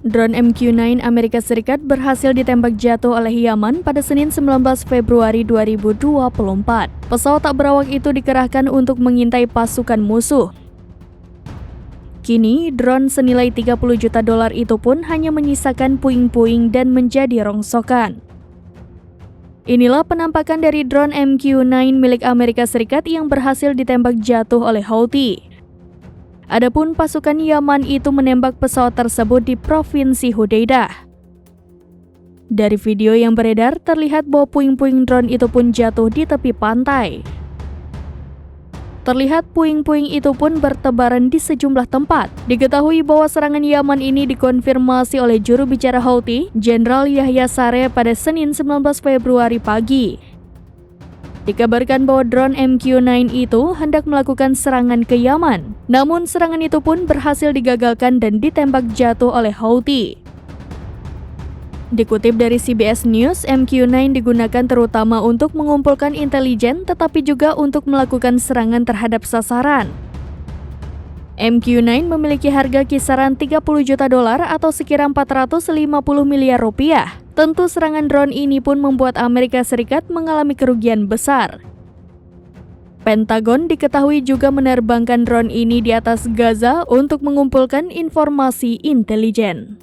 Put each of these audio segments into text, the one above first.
Drone MQ-9 Amerika Serikat berhasil ditembak jatuh oleh Yaman pada Senin 19 Februari 2024. Pesawat tak berawak itu dikerahkan untuk mengintai pasukan musuh. Kini, drone senilai $30 juta itu pun hanya menyisakan puing-puing dan menjadi rongsokan. Inilah penampakan dari drone MQ-9 milik Amerika Serikat yang berhasil ditembak jatuh oleh Houthi. Adapun pasukan Yaman itu menembak pesawat tersebut di Provinsi Hudaidah. Dari video yang beredar, terlihat bahwa puing-puing drone itu pun jatuh di tepi pantai. Terlihat puing-puing itu pun bertebaran di sejumlah tempat. Diketahui bahwa serangan Yaman ini dikonfirmasi oleh juru bicara Houthi, Jenderal Yahya Saree pada Senin 19 Februari pagi. Dikabarkan bahwa drone MQ-9 itu hendak melakukan serangan ke Yaman. Namun serangan itu pun berhasil digagalkan dan ditembak jatuh oleh Houthi. Dikutip dari CBS News, MQ-9 digunakan terutama untuk mengumpulkan intelijen tetapi juga untuk melakukan serangan terhadap sasaran. MQ-9 memiliki harga kisaran $30 juta atau sekira 450 miliar rupiah. Tentu serangan drone ini pun membuat Amerika Serikat mengalami kerugian besar. Pentagon diketahui juga menerbangkan drone ini di atas Gaza untuk mengumpulkan informasi intelijen.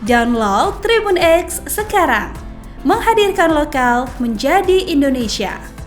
Download Tribun X sekarang, menghadirkan lokal menjadi Indonesia.